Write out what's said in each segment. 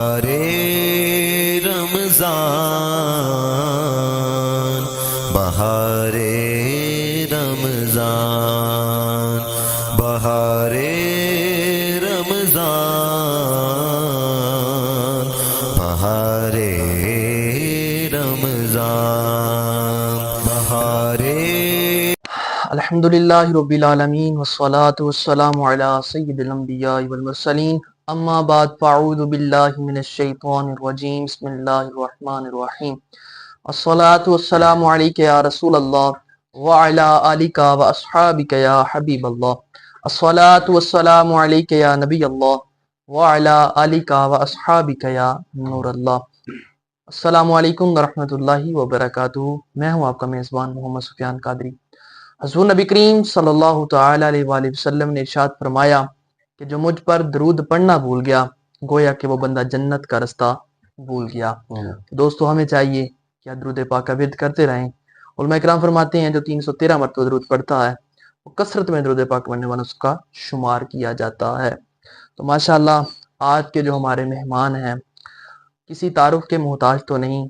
بہارے رمضان، بہارے رمضان، بہارے رمضان، بہارے رمضان، بہارے الحمدللہ رب العالمین والصلاة والسلام علی سید الانبیاء والمرسلین، اما بعد فاعوذ باللہ من الشیطان الرجیم، بسم اللہ الرحمن الرحیم۔ الصلاة والسلام علیک یا رسول اللہ وعلی آلک واصحابک یا حبیب اللہ۔ الصلاة والسلام علیک یا نبی اللہ وعلی آلک واصحابک یا نور اللہ۔ السلام علیکم ورحمۃ اللہ وبرکاتہ۔ میں ہوں آپ کا میزبان محمد سفیان قادری۔ حضور نبی کریم صلی اللہ تعالی علیہ وآلہ وسلم نے ارشاد فرمایا کہ جو مجھ پر درود پڑھنا بھول گیا گویا کہ وہ بندہ جنت کا رستہ بھول گیا۔ دوستو ہمیں چاہیے کہ درود پاک کا ورد کرتے رہیں۔ علماء کرام فرماتے ہیں جو 313 مرتبہ درود پڑھتا ہے وہ کثرت میں درود پاک پڑھنے والوں کا شمار کیا جاتا ہے۔ تو ماشاءاللہ آج کے جو ہمارے مہمان ہیں کسی تعارف کے محتاج تو نہیں،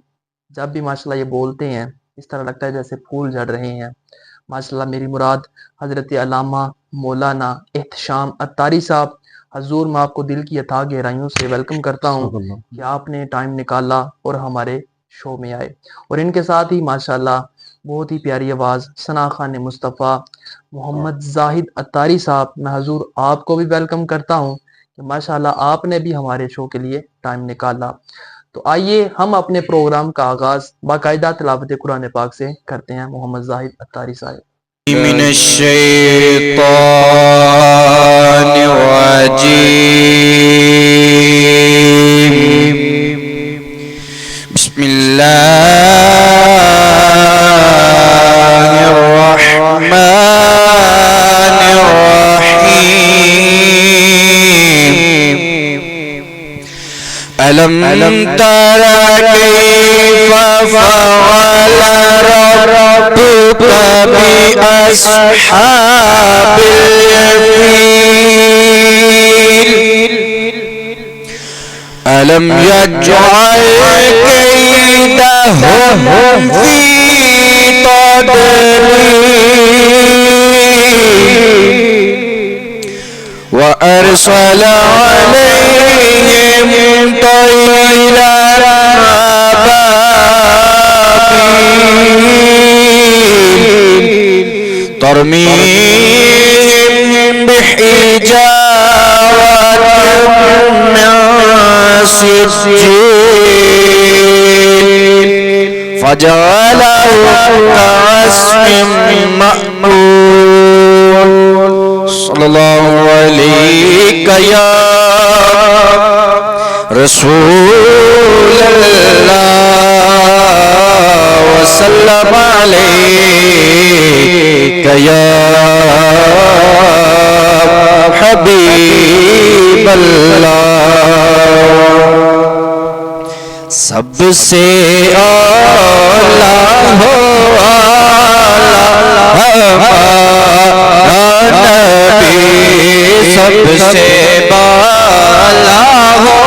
جب بھی ماشاءاللہ یہ بولتے ہیں اس طرح لگتا ہے جیسے پھول جھڑ رہے ہیں۔ ماشاءاللہ میری مراد حضرت علامہ مولانا احتشام عطاری صاحب۔ حضور میں آپ کو دل کی اتھاہ گہرائیوں سے ویلکم کرتا ہوں کہ آپ نے ٹائم نکالا اور ہمارے شو میں آئے، اور ان کے ساتھ ہی ماشاءاللہ بہت ہی پیاری آواز ثنا خان مصطفیٰ محمد زاہد عطاری صاحب، میں حضور آپ کو بھی ویلکم کرتا ہوں کہ ماشاءاللہ آپ نے بھی ہمارے شو کے لیے ٹائم نکالا۔ تو آئیے ہم اپنے پروگرام کا آغاز باقاعدہ تلاوت قرآن پاک سے کرتے ہیں۔ محمد زاہد عطاری صاحب۔ من الشیطان الرجیم، بسم اللہ الرحمن الرحیم۔ ألم تر كيف فعل ربك بأصحاب الفيل، ألم يجعل كيدهم في تضليل، وأرسل عليهم طيرا أبابيل ترميهم بحجارة من سجيل فجعلهم كعصف مأكول۔ صلی اللہ علیہ یا رسول اللہ وسلم علیہ یا حبیب اللہ۔ سب سے اعلیٰ ہو سب سے بالا ہو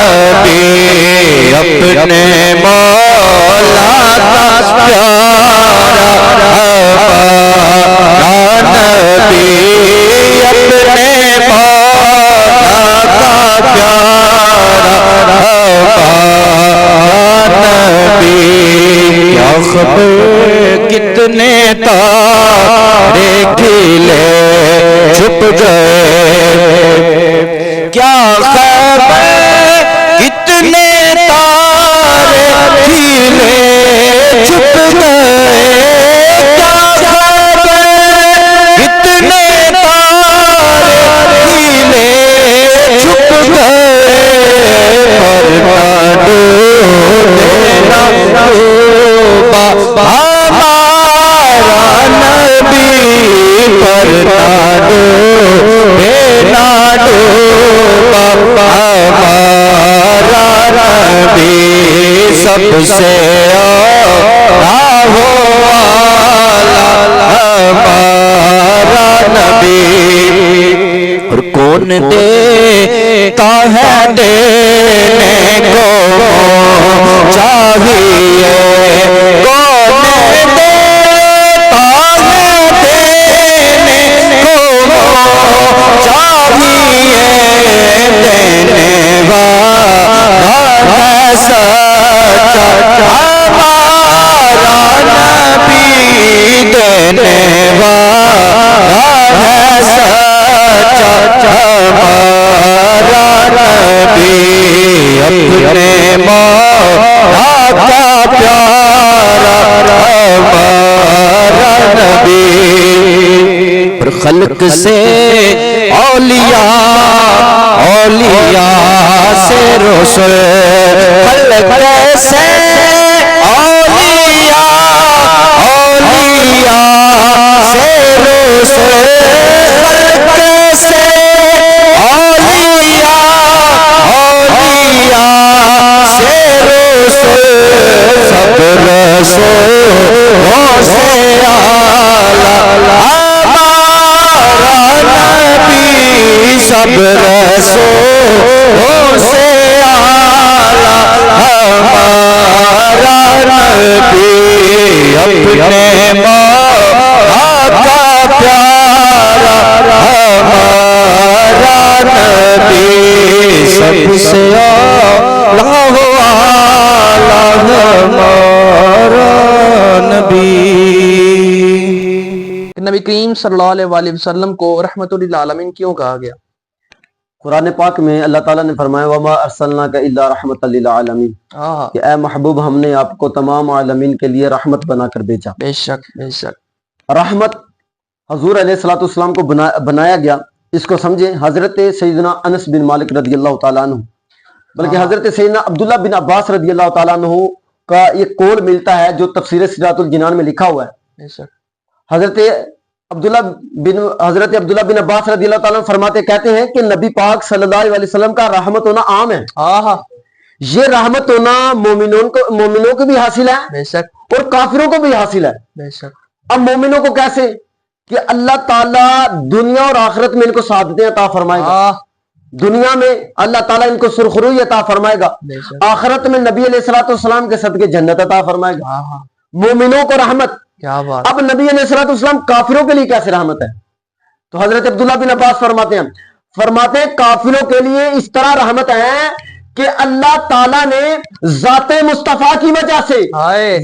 نبی، اپنے مولا کا پیارا نبی، اپنے مولا کا پیارا نبی۔ کیا خبر کتنے تارے کھلے چھپ گئے، کیا خبر کتنے تارے کھلے چھپ گئے، کیا خبر کتنے تارے کھلے چھپ گئے، سب سے ہمارا نبی، اور کون دیتا ہے دینے کو چاہیے کون دیتا ہے دینے کو چاہیے دینے والا ہے سچا ہمارا نبی دینے والا ہے سچا ہمارا نبی اپنے مولا کا پیارا ہمارا نبی اور خلق سے اولیاء سے رسول خلق سے اولیاء سے رسول خلق سے اولیاء سے رسول سب رسولوں سے اعلیٰ سب رسولوں سے اعلیٰ ہمارا نبی اپنے مولا کا پیارا ہمارا نبی سب سے اعلیٰ ہمارا نبی نبی کریم صلی اللہ علیہ وآلہ وسلم کو رحمت للعالمین کیوں کہا گیا؟ قرآن پاک میں اللہ تعالیٰ نے فرمایا وَمَا أَرْسَلْنَاكَ إِلَّا رَحْمَةً لِلْعَالَمِينَ کہ اے محبوب ہم نے آپ کو تمام عالمین کے لیے رحمت بنا کر بھیجا۔ بے شک بے شک رحمت حضور علیہ السلام کو بنایا گیا، اس کو سمجھیں حضرت سیدنا انس بن مالک رضی اللہ تعالیٰ عنہ بلکہ حضرت سیدنا عبداللہ بن عباس رضی اللہ تعالیٰ عنہ کا یہ قول ملتا ہے جو تفسیر صراط الجنان میں لکھا ہوا ہے۔ بے شک حضرت عبداللہ بن عباس رضی اللہ تعالیٰ فرماتے کہتے ہیں کہ نبی پاک صلی اللہ علیہ وسلم کا رحمت ہونا عام ہے، یہ رحمت ہونا مومنوں کو بھی حاصل ہے بے شک اور کافروں کو بھی حاصل ہے۔ بے شک اب مومنوں کو کیسے؟ کہ اللہ تعالیٰ دنیا اور آخرت میں ان کو سعادتیں عطا فرمائے گا، دنیا میں اللہ تعالیٰ ان کو سرخروئی عطا فرمائے گا، آخرت میں نبی علیہ السلام کے صدقے جنت عطا فرمائے گا، مومنوں کو رحمت۔ کیا بات۔ اب نبی علیہ السلام کافروں کے لیے کیسے رحمت ہے؟ تو حضرت عبداللہ بن عباس فرماتے ہیں کافروں کے لیے اس طرح رحمت ہے کہ اللہ تعالیٰ نے ذات مصطفیٰ کی وجہ سے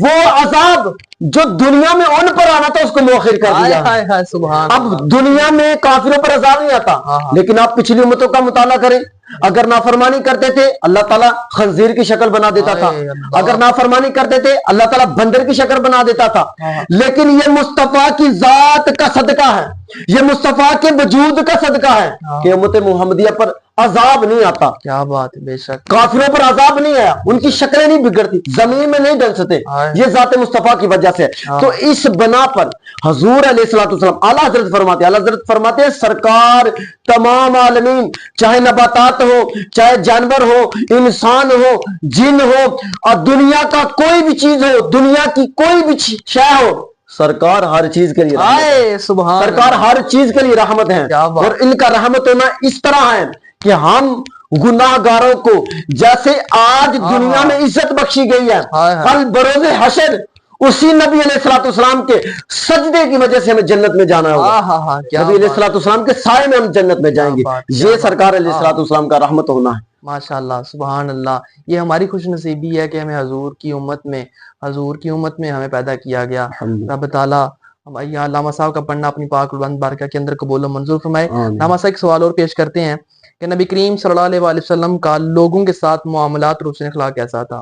وہ عذاب جو دنیا میں ان پر آنا تھا اس کو مؤخر کر دیا۔ اب دنیا میں کافروں پر عذاب نہیں آتا، لیکن آپ پچھلی امتوں کا مطالعہ کریں، اگر نافرمانی کرتے تھے اللہ تعالیٰ خنزیر کی شکل بنا دیتا تھا، اگر نافرمانی کرتے تھے اللہ تعالیٰ بندر کی شکل بنا دیتا تھا، لیکن یہ مصطفیٰ کی ذات کا صدقہ ہے، یہ مصطفیٰ کے وجود کا صدقہ ہے کہ امت محمدیہ پر عذاب نہیں آتا۔ کیا بات، بے شک کافروں پر عذاب نہیں آیا، ان کی شکلیں نہیں بگڑتی، زمین میں نہیں ڈل سکتے، یہ ذات مصطفیٰ کی وجہ سے۔ تو اس بنا پر حضور علیہ السلام اعلیٰ حضرت فرماتے ہیں سرکار تمام عالمین، چاہے نباتات ہو، چاہے جانور ہو، انسان ہو، جن ہو، اور دنیا کا کوئی بھی چیز ہو، دنیا کی کوئی بھی شے ہو، سرکار ہر چیز کے لیے سرکار ہر چیز کے لیے رحمت ہے۔ اور ان کا رحمت ہونا اس طرح ہے کہ ہم گناہ گاروں کو جیسے آج دنیا میں عزت بخشی گئی ہے، کل بروز حشر اسی نبی علیہ السلام کے سجدے کی وجہ سے ہمیں جنت میں جانا ہوگا، نبی علیہ السلام کے سائے میں ہم جنت میں جائیں گے۔ یہ سرکار علیہ السلام کا رحمت ہونا ہے۔ ماشاءاللہ، سبحان اللہ۔ یہ ہماری خوش نصیبی ہے کہ ہمیں حضور کی امت میں ہمیں پیدا کیا گیا۔ رب تعالیٰ علامہ صاحب کا پڑھنا اپنی پاک البند بارکہ کے اندر قبول و منظور فرمائے۔ علامہ صاحب ایک سوال اور پیش کرتے ہیں کہ نبی کریم صلی اللہ علیہ وسلم کا لوگوں کے ساتھ معاملات اور حسن اخلاق کیسا تھا؟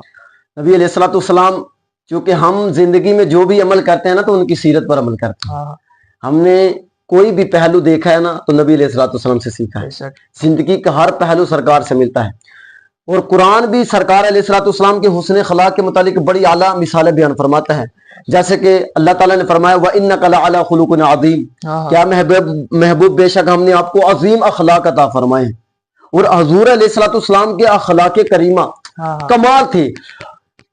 نبی علیہ السلام چونکہ ہم زندگی میں جو بھی عمل کرتے ہیں نا تو ان کی سیرت پر عمل کرتے ہیں، ہم نے کوئی بھی پہلو دیکھا ہے نا تو نبی علیہ السلام سے سیکھا ہے۔ زندگی کا ہر پہلو سرکار سے ملتا ہے، اور قرآن بھی سرکار علیہ السلام کے حسن اخلاق کے متعلق بڑی اعلیٰ مثالیں بیان فرماتا ہے، جیسے کہ اللہ تعالیٰ نے فرمایا وَإِنَّكَ لَعَلَىٰ خُلُقٍ عَظِيمٍ، کیا محبوب بے شک ہم نے آپ کو عظیم اخلاق عطا فرمائے ہیں۔ اور حضور علیہ السلام کے اخلاق کریمہ کمال تھی۔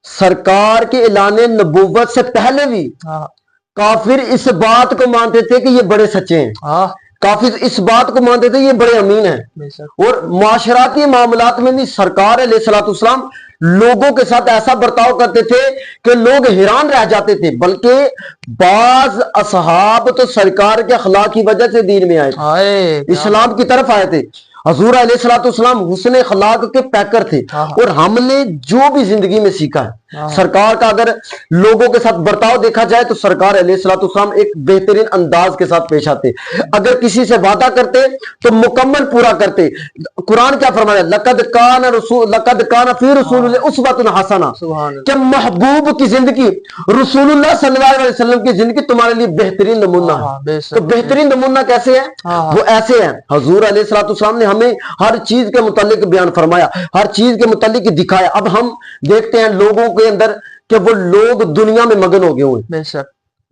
سرکار کے اعلان نبوت سے پہلے بھی کافر اس بات کو مانتے تھے کہ یہ بڑے سچے ہیں، کافی اس بات کو مانتے تھے یہ بڑے امین ہیں. بے شک. اور معاشراتی معاملات میں بھی سرکار علیہ الصلوۃ والسلام لوگوں کے ساتھ ایسا برتاؤ کرتے تھے کہ لوگ حیران رہ جاتے تھے. بلکہ بعض اصحاب تو سرکار کے اخلاق کی وجہ سے دین میں آئے تھے, اسلام کی طرف آئے تھے. حضور علیہ الصلوۃ والسلام حسن اخلاق کے پیکر تھے. اور ہم نے جو بھی زندگی میں سیکھا ہے سرکار کا, اگر لوگوں کے ساتھ برتاؤ دیکھا جائے تو سرکار علیہ الصلوۃ والسلام ایک بہترین انداز کے ساتھ پیش آتے. اگر کسی سے وعدہ کرتے تو مکمل پورا کرتے. قرآن کیا فرمایا, لقد کان فی رسول اللہ اسوۃ حسنہ, کہ محبوب کی زندگی, رسول اللہ صلی اللہ علیہ وسلم کی زندگی تمہارے لیے بہترین نمونہ ہے. تو بہترین نمونہ کیسے ہے؟ وہ ایسے ہیں. حضور علیہ الصلوۃ والسلام نے ہمیں ہر چیز کے متعلق بیان فرمایا, ہر چیز کے متعلق دکھایا. اب ہم دیکھتے ہیں لوگوں کے اندر کہ وہ لوگ دنیا میں مگن ہو گئے ہوئے ہیں,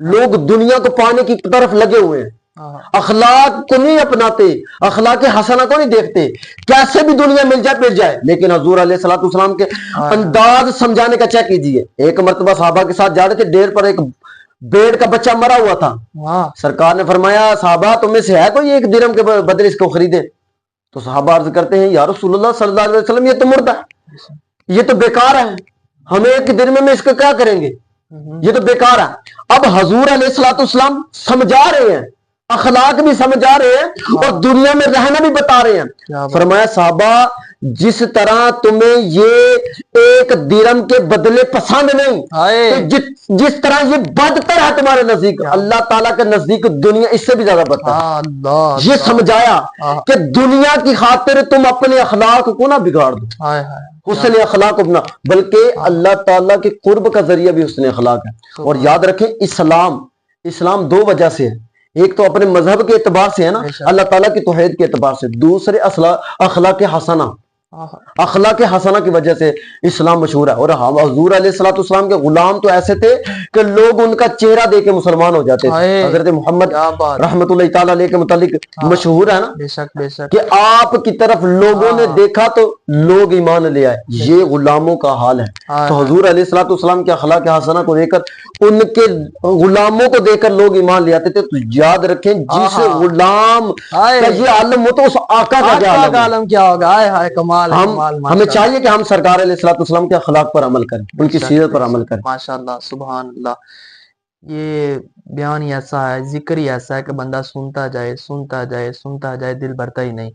لوگ دنیا کو پانے کی طرف لگے ہوئے ہیں, اخلاق کو نہیں اپناتے, اخلاق حسنہ کو نہیں دیکھتے. کیسے بھی دنیا مل جائے مل جائے, لیکن حضور علیہ الصلوۃ والسلام کے انداز سمجھانے کا چیک کیجیے. ایک مرتبہ صحابہ کے ساتھ جا رہے تھے, ڈیر پر ایک بیڑ کا بچہ مرا ہوا تھا. سرکار نے فرمایا صحابہ تم میں سے ہے کوئی ایک درہم کے بدلے اس کو خریدے؟ تو صحابہ عرض کرتے ہیں یا رسول اللہ صلی اللہ علیہ وسلم یہ تو مردہ ہے, یہ تو بیکار ہے, ہمیں ایک درہم میں اس کو کیا کریں گے, یہ تو بیکار ہے. اب حضور علیہ الصلوۃ والسلام سمجھا رہے ہیں, اخلاق بھی سمجھا رہے ہیں اور دنیا میں رہنا بھی بتا رہے ہیں. فرمایا صحابہ جس طرح تمہیں یہ ایک درہم کے بدلے پسند نہیں, جس طرح یہ بدتر ہے تمہارے نزدیک, اللہ تعالیٰ کے نزدیک دنیا اس سے بھی زیادہ بدتر ہے. یہ سمجھایا کہ دنیا کی خاطر تم اپنے اخلاق کو نہ بگاڑ دو, حسن اخلاق اپنا, بلکہ اللہ تعالیٰ کے قرب کا ذریعہ بھی حسن اخلاق ہے. اور یاد رکھیں اسلام دو وجہ سے ہے, ایک تو اپنے مذہب کے اعتبار سے ہے نا, اللہ تعالیٰ کی توحید کے اعتبار سے, دوسرے اخلاق حسنہ, اخلاق حسنہ کی وجہ سے اسلام مشہور ہے. اور حضور علیہ الصلوۃ والسلام کے غلام تو ایسے تھے کہ لوگ ان کا چہرہ دیکھ کے مسلمان ہو جاتے تھے. حضرت محمد رحمت اللہ تعالیٰ علیہ کے متعلق مشہور ہے نا کہ آپ کی طرف لوگوں نے دیکھا تو لوگ ایمان لے آئے. یہ غلاموں کا حال ہے. تو حضور علیہ الصلوۃ والسلام کے اخلاق حسنہ کو دیکھ کر, ان کے غلاموں کو دیکھ کر لوگ ایمان لے آتے تھے. تو یاد رکھیں جس غلام کا یہ عالم ہو تو اس آقا کا عالم کیا ہوگا. ہمیں چاہیے کہ ہم سرکار علیہ الصلوۃ والسلام کے اخلاق پر عمل کریں, ان کی سیرت پر عمل کریں. ماشاءاللہ سبحان اللہ. یہ بیان ہی ایسا ہے, ذکر ہی ایسا ہے کہ بندہ سنتا جائے سنتا جائے سنتا جائے, دل بھرتا ہی نہیں.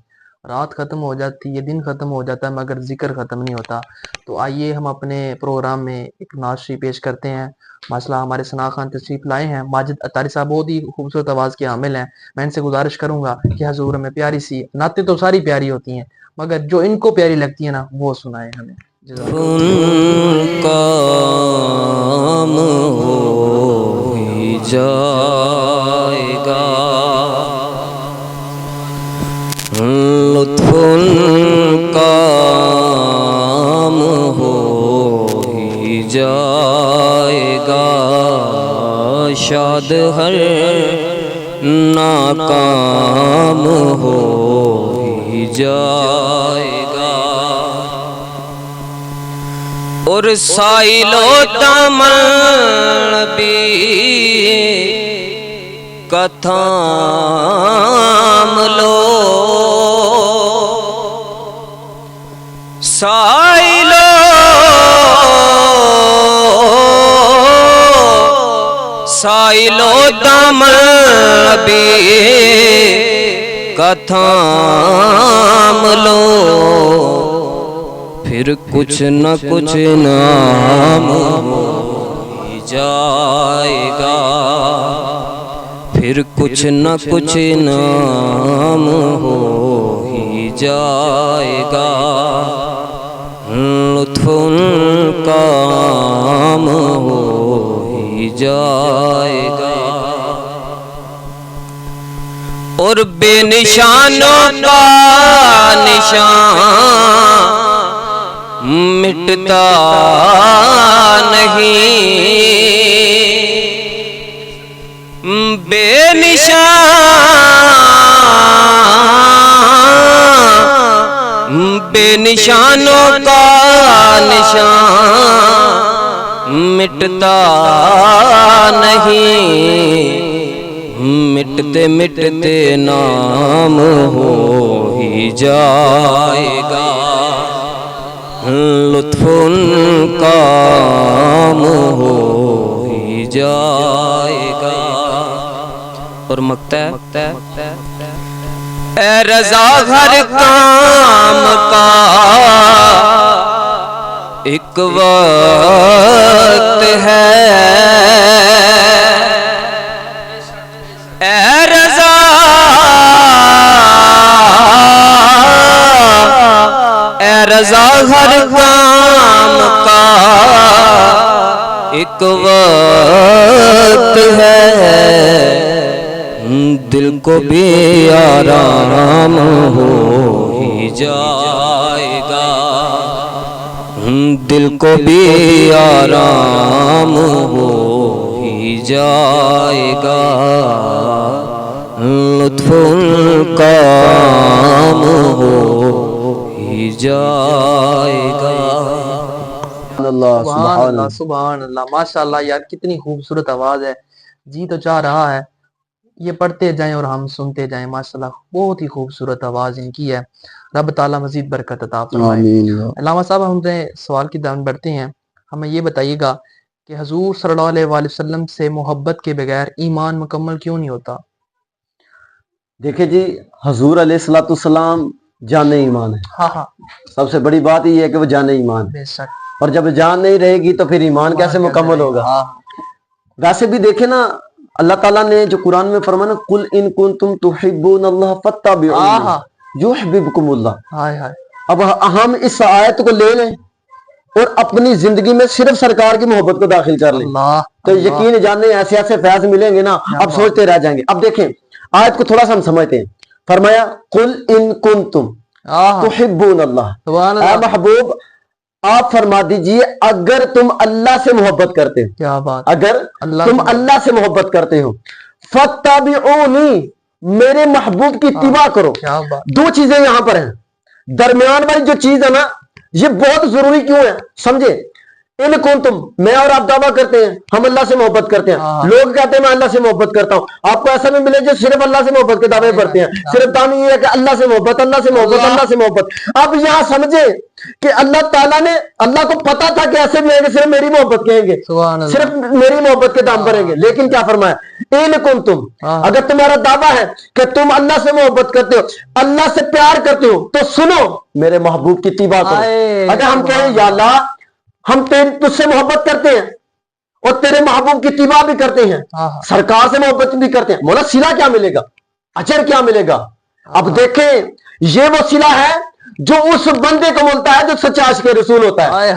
رات ختم ہو جاتی ہے, دن ختم ہو جاتا ہے, مگر ذکر ختم نہیں ہوتا. تو آئیے ہم اپنے پروگرام میں ایک نعت شریف پیش کرتے ہیں. ماشاءاللہ ہمارے ثنا خان تشریف لائے ہیں, ماجد اطاری صاحب بہت ہی خوبصورت آواز کے حامل ہیں. میں ان سے گزارش کروں گا کہ حضور میں پیاری سی نعتیں تو ساری پیاری ہوتی ہیں, مگر جو ان کو پیاری لگتی ہے نا وہ سنائے ہمیں. کام ہو ہی جائے گا, لطف کام ہو ہی جائے گا, شاد ہر ناکام ہو ہی جائے گا. اور سائل و دامن بھی کا تھام لو, سائل و دامن بھی کا تھام لو, پھر کچھ نہ کچھ نام ہو ہی جائے گا, پھر کچھ نہ کچھ نام ہو ہی جائے گا, لطف کام ہو ہی جائے گا. اور بے نشانوں کا نشان مٹتا نہیں, بے نشانوں کا نشان مٹتا نہیں, مٹتے مٹتے نام ہو ہی جائے گا، لطف ان کا ہو ہی جائے گا۔ اور مکتا ہے اے رضا ہر کام کا ایک وقت ہے، اے رضا اے رضا ہر کام کا ایک وقت ہے، دل کو بھی آرام ہو ہی جائے گا، دل کو بھی آرام ہو ہی جائے گا، لطف ان کا ہو ہی جائے گا۔ اللہ سبحان اللہ سبحان اللہ، ماشاءاللہ یار کتنی خوبصورت آواز ہے، جی تو چاہ رہا ہے یہ پڑھتے جائیں اور ہم سنتے جائیں۔ ماشاءاللہ بہت ہی خوبصورت آواز ان کی ہے، رب تعالیٰ مزید برکت عطا فرمائے۔ آمین۔ علامہ صاحب ہم نے سوال کی جانب بڑھتے ہیں، ہمیں یہ بتائیے گا کہ حضور صلی اللہ علیہ وآلہ وسلم سے محبت کے بغیر ایمان مکمل کیوں نہیں ہوتا؟ دیکھیں جی، حضور علیہ الصلوۃ والسلام جان ایمان ہے، ہاں ہاں سب سے بڑی بات یہ ہے کہ وہ جان ایمان ہے، بے شک، اور جب جان نہیں رہے گی تو پھر ایمان کیسے مکمل ہوگا؟ ہاں ویسے بھی دیکھیں نا، اللہ تعالیٰ نے جو قرآن میں فرمایا نا، قل ان کنتم تحبون اللہ فاتبعونی یحببکم اللہ۔ ہائے ہائے، اب ہم اس آیت کو لے لیں اور اپنی زندگی میں صرف سرکار کی محبت کو داخل کر لیں اللہ تو یقین جانے ایسے ایسے فیض ملیں گے نا، اب سوچتے رہ جائیں گے۔ اب دیکھیں آیت کو تھوڑا سا ہم سمجھتے ہیں، فرمایا قل ان کنتم تحبون اللہ، سبحان اے اللہ، محبوب آپ فرما دیجئے اگر تم اللہ سے محبت کرتے ہو، کیا بات، اگر تم اللہ سے محبت کرتے ہو، فاتبعونی میرے محبوب کی اتباع کرو۔ کیا بات، دو چیزیں یہاں پر ہیں، درمیان والی جو چیز ہے نا یہ بہت ضروری کیوں ہے سمجھے؟ ان کنتم، میں اور آپ دعویٰ کرتے ہیں ہم اللہ سے محبت کرتے ہیں، لوگ کہتے ہیں میں اللہ سے محبت کرتا ہوں، آپ کو ایسا بھی ملے جو صرف اللہ سے محبت کے دعوے پڑھتے ہیں، صرف دعوی یہ ہے کہ اللہ سے محبت اللہ سے محبت اللہ سے محبت۔ اب یہاں سمجھے کہ اللہ تعالیٰ نے، اللہ کو پتا تھا کہ ایسے ملیں گے صرف میری محبت کہیں گے، سبحان اللہ، صرف میری محبت کے دام بھریں گے، لیکن کیا فرمایا ان کنتم، اگر تمہارا دعویٰ ہے کہ تم اللہ سے محبت کرتے ہو، اللہ سے پیار کرتے ہو تو سنو میرے محبوب کی اتباع کرو۔ اگر ہم کہیں یا اللہ ہم تجھ سے محبت کرتے ہیں اور تیرے محبوب کی اتباع بھی کرتے ہیں، سرکار سے محبت بھی کرتے ہیں، مولا صلہ کیا ملے گا، اجر کیا ملے گا؟ اب دیکھیں یہ وہ صلہ ہے جو اس بندے کو ملتا ہے جو سچا عاشق رسول ہوتا ہے،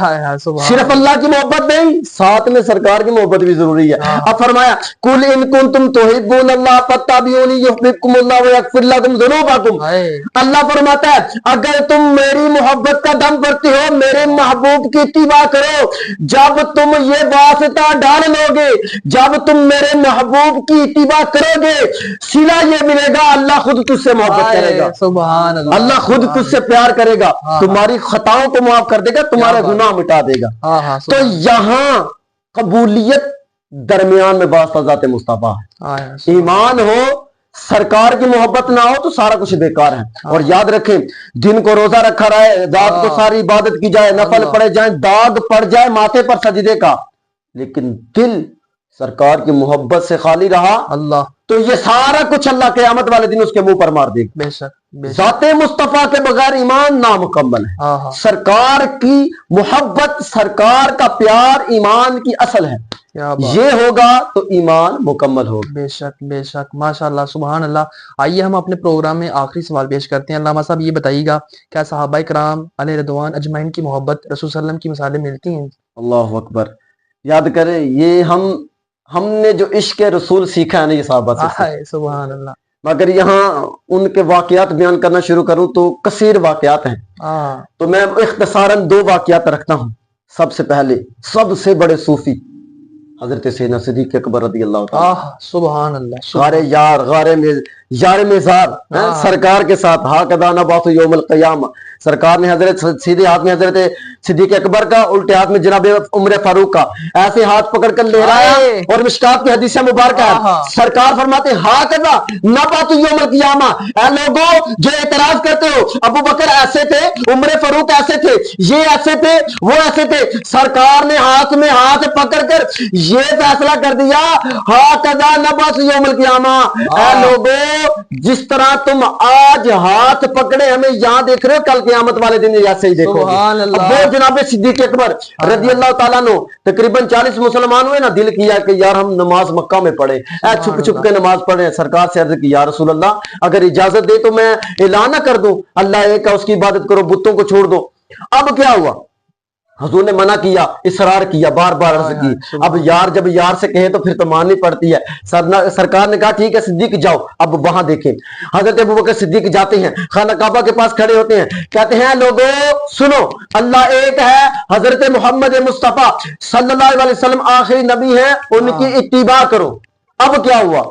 صرف اللہ کی محبت نہیں ساتھ میں سرکار کی محبت بھی ضروری ہے۔ اب فرمایا قل ان کنتم تحبون اللہ فاتبعونی یحببکم اللہ ویغفر لکم ذنوبکم، اللہ فرماتا ہے اگر تم میری محبت کا دم بھرتے ہو میرے محبوب کی اتباع کرو، جب تم یہ واسطہ ڈال لو گے، جب تم میرے محبوب کی اتباع کرو گے، صلہ یہ ملے گا اللہ خود تجھ سے محبت کرے گا، سبحان اللہ، اللہ خود تجھ سے پیار کرے گا، تمہاری خطاؤں کو معاف کر دے گا، تمہارے گناہ مٹا دے گا۔ تو یہاں قبولیت درمیان میں واسطہ ذات مصطفیٰ ہے، ایمان ہو سرکار کی محبت نہ ہو تو سارا کچھ بیکار ہے۔ اور یاد رکھیں دن کو روزہ رکھا رہے، رات کو ساری عبادت کی جائے، نفل پڑے جائیں، داغ پڑ جائے ماتھے پر سجدے کا، لیکن دل سرکار کی محبت سے خالی رہا اللہ تو یہ سارا کچھ اللہ قیامت والے دن اس کے منہ پر مار دے گا۔ بے شک، ذات مصطفیٰ کے بغیر ایمان نامکمل ہے، سرکار کی محبت سرکار کا پیار ایمان کی اصل ہے، یہ ہوگا تو ایمان مکمل ہوگا۔ بے شک بے شک، ماشاءاللہ سبحان اللہ۔ آئیے ہم اپنے پروگرام میں آخری سوال پیش کرتے ہیں۔ علامہ صاحب یہ بتائیے گا کیا صحابہ کرام علیہ رضوان اجمعین کی محبت رسول صلی اللہ علیہ وسلم کی مثالیں ملتی ہیں؟ اللہ اکبر، یاد کریں یہ ہم نے جو عشق رسول سیکھا ہے نا یہ صحابہ سے، سبحان اللہ، مگر یہاں ان کے واقعات بیان کرنا شروع کروں تو کثیر واقعات ہیں، تو میں اختصاراً دو واقعات رکھتا ہوں۔ سب سے پہلے سب سے بڑے صوفی حضرت سیدنا صدیق اکبر رضی اللہ تعالیٰ، سبحان اللہ، غار یار، غار میں یار مزار سرکار کے ساتھ ہا کدا نبعث یوم القیامہ. سرکار نے حضرت سیدھے ہاتھ میں حضرت صدیق اکبر کا، الٹے ہاتھ میں جناب عمر فاروق کا ایسے ہاتھ پکڑ کر لہرایا، اور مشکات کی حدیث مبارکہ ہے سرکار فرماتے ہا کدا نبعث یوم القیامہ. اے لوگوں جو اعتراض کرتے ہو، ابو بکر ایسے تھے، عمر فاروق ایسے تھے، یہ ایسے تھے، وہ ایسے تھے. سرکار نے ہاتھ میں ہاتھ پکڑ کر یہ فیصلہ کر دیا ہا کدا نبعث یوم القیامہ. اے لوگوں جس طرح تم آج ہاتھ پکڑے ہمیں یہاں دیکھ رہے ہو، کل قیامت والے دن ایسے ہی دیکھو گے. اب وہ جناب صدیق اکبر رضی اللہ تعالیٰ عنہ تقریباً 40 مسلمان ہوئے نا، دل کیا کہ یار ہم نماز مکہ میں پڑھے، چھپ چھپ کے نماز پڑھے. سرکار سے عرض کی یا رسول اللہ اگر اجازت دے تو میں اعلان نہ کر دوں، اللہ ایک ہے اس کی عبادت کرو، بتوں کو چھوڑ دو. اب کیا ہوا؟ حضور نے منع کیا، اصرار کیا، بار بار عرض کی. اب یار جب یار سے کہے تو پھر تو ماننی پڑتی ہے. سرکار نے کہا ٹھیک ہے صدیق جاؤ. اب وہاں دیکھیں حضرت ابوبکر صدیق جاتے ہیں، خانہ کعبہ کے پاس کھڑے ہوتے ہیں، کہتے ہیں لوگوں سنو اللہ ایک ہے، حضرت محمد مصطفیٰ صلی اللہ علیہ وسلم آخری نبی ہیں، ان کی اتباع کرو. اب کیا ہوا؟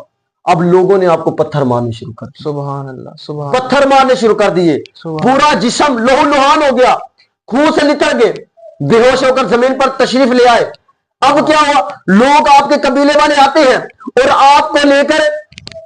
اب لوگوں نے آپ کو پتھر مارنے شروع کر دیے. سبحان اللہ، سبحان پتھر مارنے شروع کر دیے. پورا جسم لہو لہان ہو گیا، خون سے لتر گئے، بے ہوش ہو کر زمین پر تشریف لے آئے. اب کیا ہوا؟ لوگ آپ کے قبیلے والے آتے ہیں اور آپ کو لے کر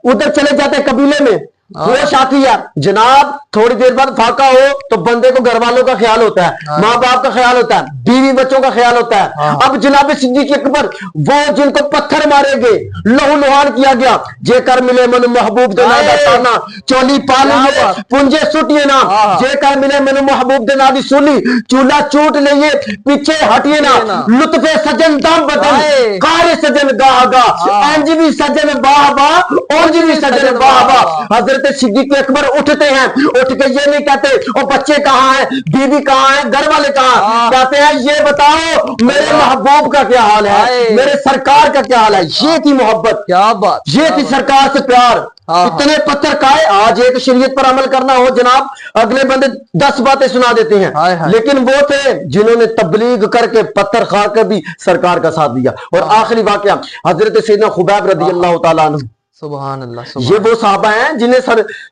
ادھر چلے جاتے ہیں قبیلے میں. ہوش آتی ہے جناب، تھوڑی دیر بعد فاقہ ہو تو بندے کو گھر والوں کا خیال ہوتا ہے، ماں باپ کا خیال ہوتا ہے، بیوی بچوں کا خیال ہوتا ہے. اب جناب صدیق اکبر وہ جن کو پتھر مارے گئے، لہو لہان کیا گیا، جے کر ملے من محبوب دینا دستانا چولی پالی پنجے سٹیے نا، جے کر ملے من محبوب دینا دی سولی چولہا چوٹ لئیے پیچھے ہٹیے نا، لطف سجن دم بدن کار سجن گاہ گاہ انجوی سجن باہ باہ اونجوی سجن باہ باہ. حضرت صدیق اکبر اٹھتے ہیں، اٹھ کے یہ نہیں کہتے او بچے کہاں ہیں، بیوی کہاں ہے، گھر والے کہاں، کہتے ہیں یہ بتاؤ میرے محبوب کا کیا حال ہے، میرے سرکار کا کیا حال ہے. یہ تھی محبت، کیا بات، یہ تھی سرکار سے پیار. اتنے پتھر کھائے. آج ایک شریعت پر عمل کرنا ہو جناب اگلے بندے 10 باتیں سنا دیتے ہیں، لیکن وہ تھے جنہوں نے تبلیغ کر کے پتھر کھا کر بھی سرکار کا ساتھ دیا. اور آخری واقعہ حضرت سیدنا خبیب رضی اللہ تعالیٰ عنہ. سبحان اللہ. یہ وہ صحابہ ہیں جنہیں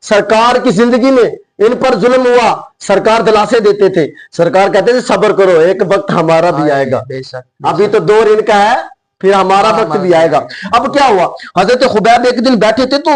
سرکار کی زندگی میں ان پر ظلم ہوا، سرکار دلاسے دیتے تھے، سرکار کہتے تھے صبر کرو ایک وقت ہمارا بھی آئے گا، ابھی تو دور ان کا ہے پھر ہمارا وقت بھی آئے گا. اب کیا ہوا؟ حضرت خبیب ایک دن بیٹھے تھے تو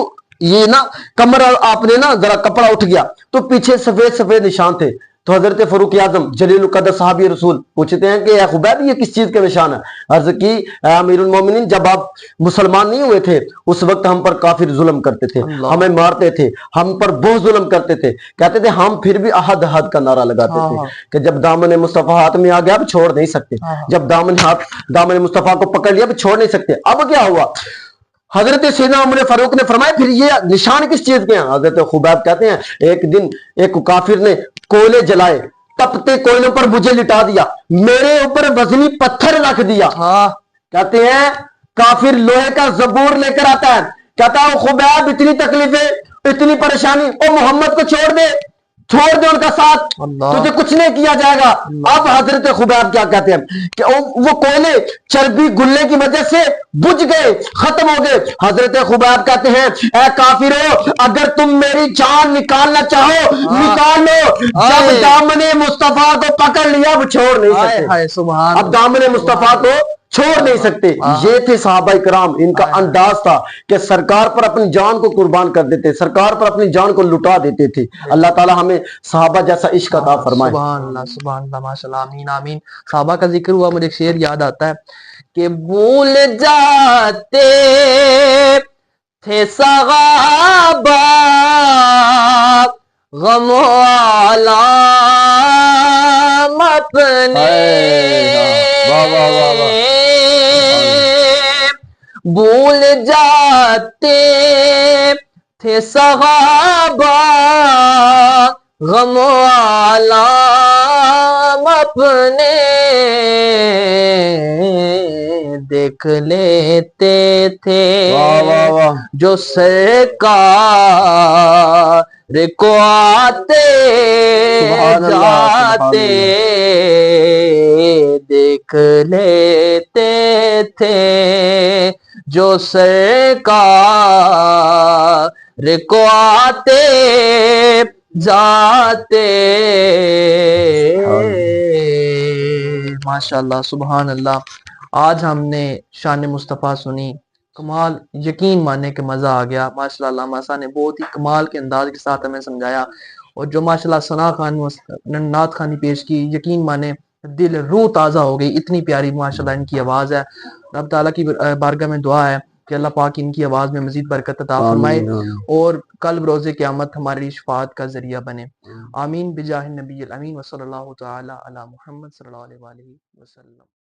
یہ نا کمر آپ نے نا ذرا کپڑا اٹھ گیا تو پیچھے سفید سفید نشان تھے. تو حضرت فاروق اعظم جلیل القدر صحابی رسول پوچھتے ہیں کہ اے خبیب یہ کس چیز کے نشان ہے؟ عرض کی اے امیر المومنین جب آپ مسلمان نہیں ہوئے تھے اس وقت ہم پر کافر ظلم کرتے تھے، ہمیں مارتے تھے، ہم پر بہت ظلم کرتے تھے. کہتے تھے ہم پھر بھی احد احد کا نعرہ لگاتے تھے کہ جب دامن مصطفیٰ ہاتھ میں آ گیا اب چھوڑ نہیں سکتے، جب دامن مصطفیٰ کو پکڑ لیا اب چھوڑ نہیں سکتے. اب کیا ہوا؟ حضرت سیدنا عمر فاروق نے فرمایا پھر یہ نشان کس چیز کے ہیں؟ حضرت خبیب کہتے ہیں ایک دن ایک کافر نے کوئلے جلائے، تپتے کوئلوں پر مجھے لٹا دیا، میرے اوپر وزنی پتھر رکھ دیا. کہتے ہیں کافر لوہے کا زبور لے کر آتا ہے، کہتا ہے خبیب اتنی تکلیفیں اتنی پریشانی، او محمد کو چھوڑ دے ان کا ساتھ، تجھے کچھ نہیں کیا جائے گا. اب حضرت خبیب کیا کہتے ہیں کہ وہ کوئلے چربی گلنے کی وجہ سے بجھ گئے، ختم ہو گئے. حضرت خبیب کہتے ہیں اے کافرو اگر تم میری جان نکالنا چاہو نکال لو، جب دامن مصطفیٰ کو پکڑ لیا اب چھوڑ نہیں سکتے، اب دامن مصطفیٰ کو چھوڑ نہیں سکتے. یہ تھے صحابہ کرام، ان کا انداز تھا کہ سرکار پر اپنی جان کو قربان کر دیتے، سرکار پر اپنی جان کو لٹا دیتے تھے. اللہ تعالی ہمیں صحابہ جیسا عشق عطا فرمائے. سبحان اللہ، سبحان اللہ، ماشاءاللہ، آمین آمین. صحابہ کا ذکر ہوا، مجھے ایک شعر یاد آتا ہے کہ بھول جاتے تھے صحابہ غم و آلام اپنے، بھول جاتے تھے صحابہ غم و آلام اپنے، دیکھ لیتے تھے جو سرکار کو آتے جاتے، دیکھ لیتے تھے جو سرکار کو آتے جاتے ماشاءاللہ سبحان اللہ۔ آج ہم نے شان مصطفیٰ سنی، کمال، یقین ماننے کے مزہ آ گیا ماشاءاللہ۔ علامہ صاحب نے بہت ہی کمال کے انداز کے ساتھ ہمیں سمجھایا، اور جو ماشاءاللہ ثنا خان نعت خوانی پیش کی، یقین مانے دل روح تازہ ہو گئی، اتنی پیاری ماشاءاللہ ان کی آواز ہے۔ رب تعالیٰ کی بارگاہ میں دعا ہے کہ اللہ پاک ان کی آواز میں مزید برکت عطا فرمائے اور کل بروز قیامت ہمارے لیے شفاعت کا ذریعہ بنے، آمین بجاہ النبی الامین، وصلی اللہ تعالی علی محمد صلی اللہ علیہ وآلہ وسلم۔